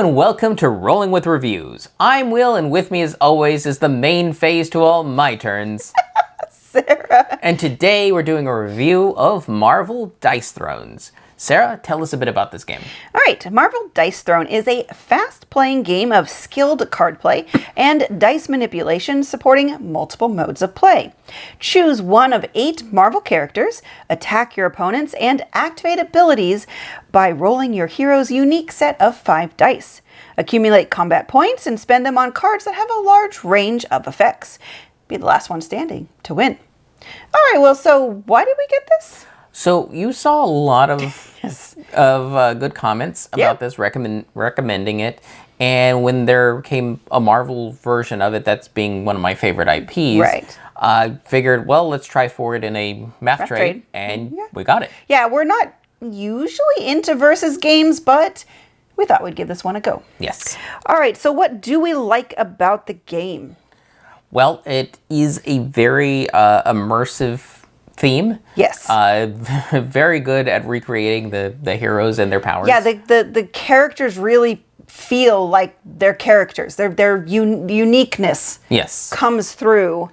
and welcome to Rolling with Reviews. I'm Will, and with me as always is the main phase to all my turns, Sarah. And today we're doing a review of Marvel Dice Thrones. Sarah, tell us a bit about this game. All right, Marvel Dice Throne is a fast-playing game of skilled card play and dice manipulation supporting multiple modes of play. Choose one of 8 Marvel characters, attack your opponents, and activate abilities by rolling your hero's unique set of 5 dice. Accumulate combat points and spend them on cards that have a large range of effects. Be the last one standing to win. All right, well, so why did we get this? So you saw a lot of good comments about this, recommending it, and when there came a Marvel version of it, that's being one of my favorite IPs, right. I figured, well, let's try for it in a math trade, and we got it. Yeah, we're not usually into versus games, but we thought we'd give this one a go. Yes. All right, so what do we like about the game? Well, it is a very immersive theme. Yes. Very good at recreating the heroes and their powers. Yeah, the characters really feel like they're characters. Their uniqueness comes through.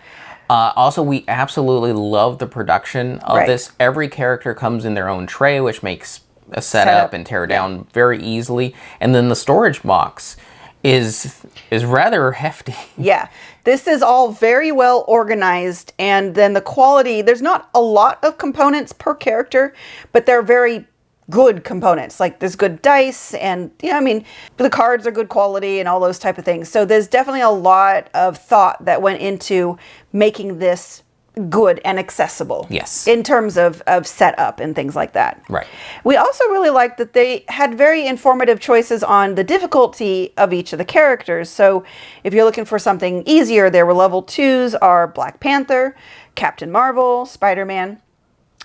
Also, we absolutely love the production of this. Every character comes in their own tray, which makes a setup and tear down very easily. And then the storage box is rather hefty. Yeah, this is all very well organized, and then the quality, there's not a lot of components per character, but they're very good components. Like there's good dice, and the cards are good quality and all those type of things. So there's definitely a lot of thought that went into making this good and accessible. Yes. In terms of setup and things like that. Right. We also really liked that they had very informative choices on the difficulty of each of the characters. So if you're looking for something easier, there were level 2s are Black Panther, Captain Marvel, Spider-Man.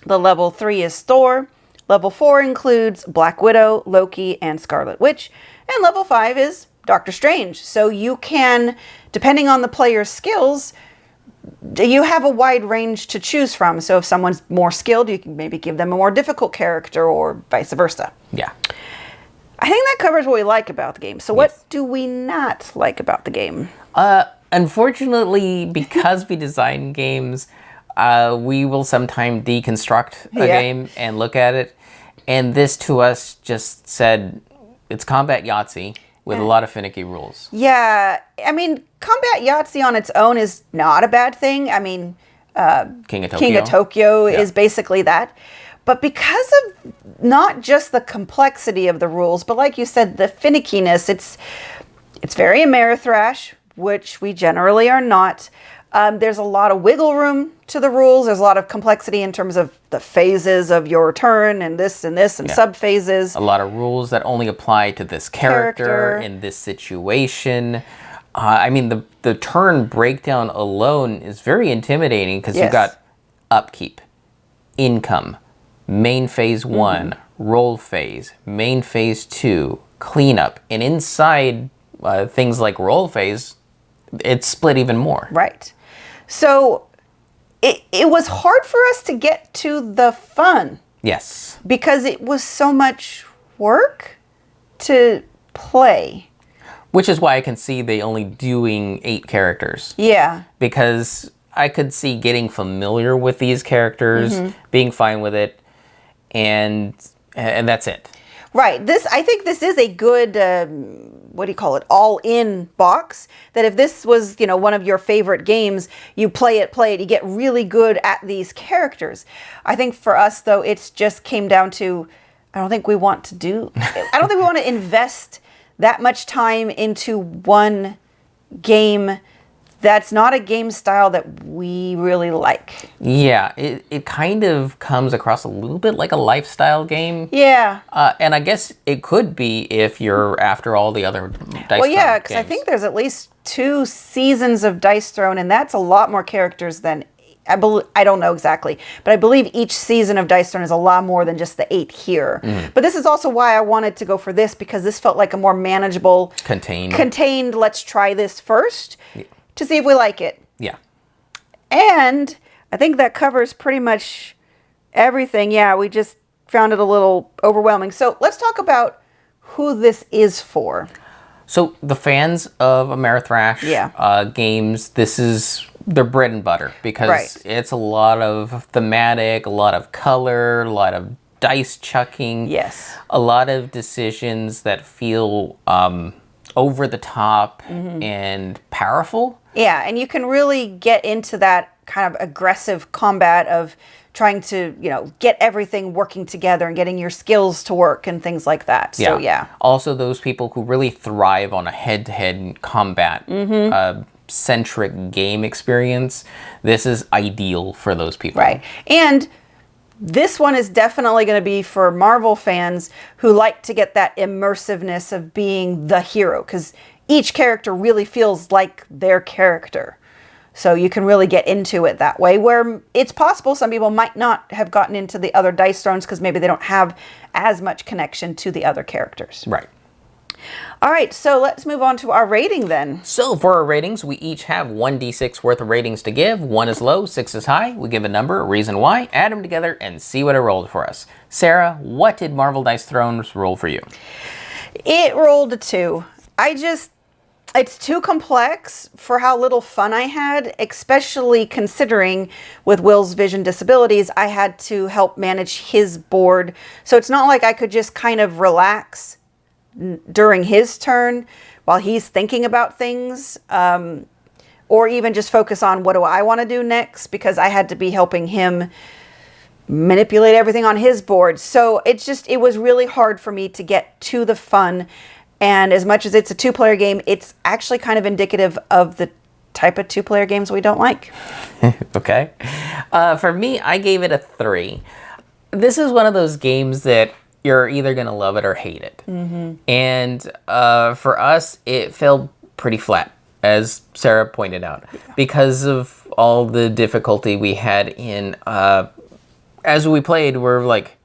The level 3 is Thor. Level 4 includes Black Widow, Loki, and Scarlet Witch. And level 5 is Doctor Strange. So you can, depending on the player's skills, you have a wide range to choose from. So if someone's more skilled, you can maybe give them a more difficult character or vice versa. Yeah. I think that covers what we like about the game. So what do we not like about the game? Unfortunately, because we design games, we will sometimes deconstruct a game and look at it. And this to us just said, it's combat Yahtzee with a lot of finicky rules. Yeah, I mean, combat Yahtzee on its own is not a bad thing. I mean, King of Tokyo is basically that. But because of not just the complexity of the rules, but like you said, the finickiness, it's very Amerithrash, which we generally are not. There's a lot of wiggle room to the rules. There's a lot of complexity in terms of the phases of your turn and this and sub-phases. A lot of rules that only apply to this character in this situation. I mean, the turn breakdown alone is very intimidating because you've got upkeep, income, main phase 1, roll phase, main phase 2, cleanup. And inside things like roll phase, it's split even more. Right. So it was hard for us to get to the fun. Yes. Because it was so much work to play. Which is why I can see they only doing 8 characters. Yeah. Because I could see getting familiar with these characters, being fine with it, and that's it. Right. I think this is a good, all-in box. That if this was, one of your favorite games, you play it, you get really good at these characters. I think for us, though, it's just came down to, I don't think we want to invest that much time into one game that's not a game style that we really like. Yeah, it kind of comes across a little bit like a lifestyle game. Yeah. And I guess it could be if you're after all the other Dice Well, yeah, because games. I think there's at least 2 seasons of Dice Throne, and that's a lot more characters than, I don't know exactly, but I believe each season of Dice Throne is a lot more than just the 8 here. But this is also why I wanted to go for this, because this felt like a more manageable, contained, let's try this first. Yeah. To see if we like it. Yeah. And I think that covers pretty much everything. Yeah, we just found it a little overwhelming. So let's talk about who this is for. So the fans of Ameritrash games, this is their bread and butter because it's a lot of thematic, a lot of color, a lot of dice chucking. Yes. A lot of decisions that feel over the top and powerful. Yeah, and you can really get into that kind of aggressive combat of trying to, get everything working together and getting your skills to work and things like that. So, yeah. Also, those people who really thrive on a head-to-head combat centric game experience, this is ideal for those people. Right. And this one is definitely going to be for Marvel fans who like to get that immersiveness of being the hero, because each character really feels like their character. So you can really get into it that way, where it's possible some people might not have gotten into the other Dice Thrones because maybe they don't have as much connection to the other characters. Right. All right, so let's move on to our rating then. So for our ratings, we each have 1d6 worth of ratings to give. 1 is low, 6 is high. We give a number, a reason why, add them together, and see what it rolled for us. Sarah, what did Marvel Dice Thrones roll for you? It rolled a 2. It's too complex for how little fun I had, especially considering with Will's vision disabilities, I had to help manage his board. So it's not like I could just kind of relax during his turn while he's thinking about things, or even just focus on what do I want to do next, because I had to be helping him manipulate everything on his board. So it was really hard for me to get to the fun. And as much as it's a 2-player game, it's actually kind of indicative of the type of 2-player games we don't like. Okay. For me, I gave it a 3. This is one of those games that you're either going to love it or hate it. And for us, it fell pretty flat, as Sarah pointed out, because of all the difficulty we had in... as we played, we're like,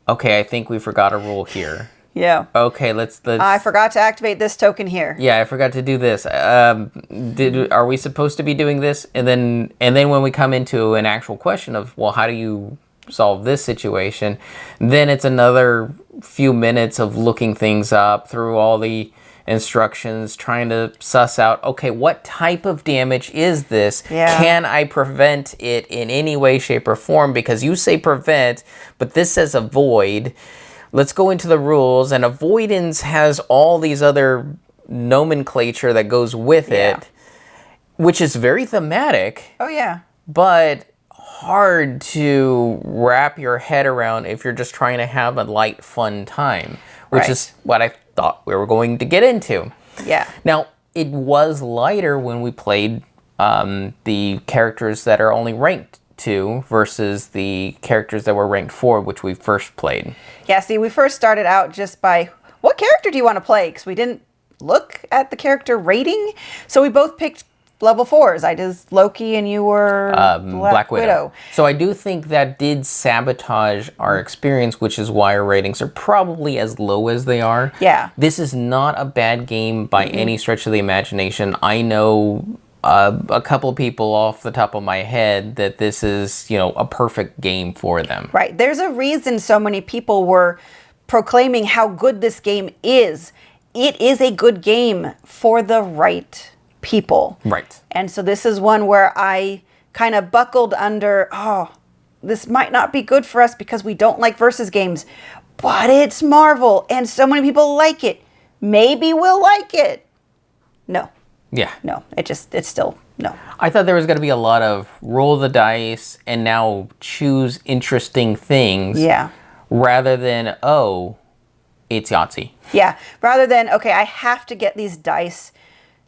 okay, I think we forgot a rule here. Yeah. Okay, let's. I forgot to activate this token here. Yeah, I forgot to do this. Are we supposed to be doing this? And then when we come into an actual question of, well, how do you solve this situation? Then it's another few minutes of looking things up through all the instructions, trying to suss out, okay, what type of damage is this? Yeah. Can I prevent it in any way, shape, or form? Because you say prevent, but this says avoid. Let's go into the rules, and avoidance has all these other nomenclature that goes with it, which is very thematic. Oh, yeah. But hard to wrap your head around if you're just trying to have a light, fun time, which is what I thought we were going to get into. Yeah. Now, it was lighter when we played the characters that are only ranked 2 versus the characters that were ranked 4, which we first played. Yeah, see, we first started out just by, what character do you want to play? Because we didn't look at the character rating. So we both picked level 4s. I did Loki and you were Black Widow. So I do think that did sabotage our experience, which is why our ratings are probably as low as they are. Yeah. This is not a bad game by any stretch of the imagination. I know a couple of people off the top of my head that this is, a perfect game for them. Right. There's a reason so many people were proclaiming how good this game is. It is a good game for the right people. Right. And so this is one where I kind of buckled under, this might not be good for us because we don't like versus games, but it's Marvel and so many people like it. Maybe we'll like it. No. Yeah. No, it's still no. I thought there was going to be a lot of roll the dice and now choose interesting things. Yeah. Rather than, it's Yahtzee. Yeah. Rather than, okay, I have to get these dice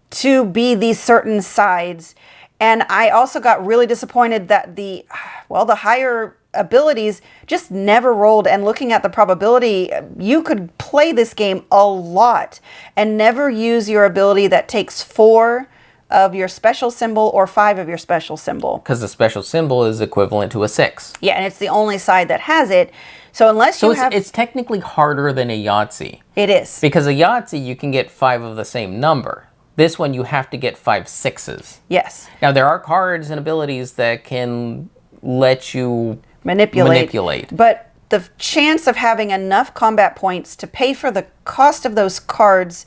to be these certain sides. And I also got really disappointed that the higher abilities just never rolled. And looking at the probability, you could play this game a lot and never use your ability that takes 4 of your special symbol or 5 of your special symbol. Because the special symbol is equivalent to a 6. Yeah, and it's the only side that has it. So unless you have... it's technically harder than a Yahtzee. It is. Because a Yahtzee, you can get 5 of the same number. This one, you have to get 5 6s. Yes. Now, there are cards and abilities that can let you manipulate. But the chance of having enough combat points to pay for the cost of those cards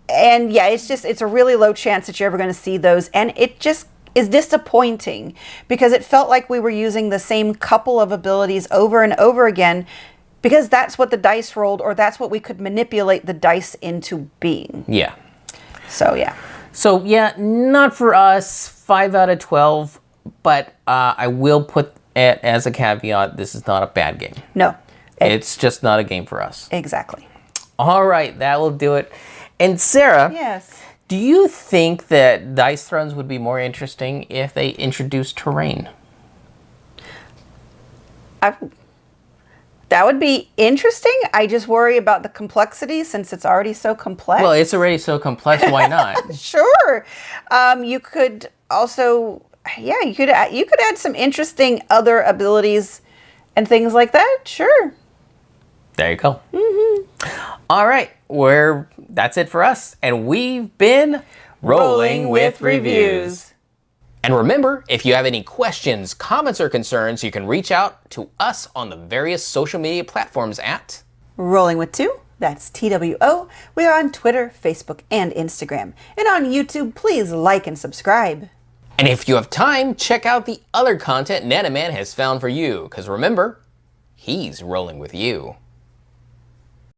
And yeah, it's a really low chance that you're ever going to see those. And it just is disappointing because it felt like we were using the same couple of abilities over and over again because that's what the dice rolled, or that's what we could manipulate the dice into being. Yeah. So yeah. So yeah, not for us, 5 out of 12, but I will put it as a caveat, this is not a bad game. No. It's just not a game for us. Exactly. All right, that will do it. And Sarah, Yes. do you think that Dice Thrones would be more interesting if they introduced terrain? That would be interesting. I just worry about the complexity since it's already so complex. Well, it's already so complex, why not? Sure. You could also, yeah, you could add some interesting other abilities and things like that. Sure. There you go. All right, that's it for us. And we've been Rolling with Reviews. And remember, if you have any questions, comments, or concerns, you can reach out to us on the various social media platforms at Rolling with Two. That's TWO. We are on Twitter, Facebook, and Instagram. And on YouTube, please like and subscribe. And if you have time, check out the other content Nanaman has found for you. Because remember, he's rolling with you.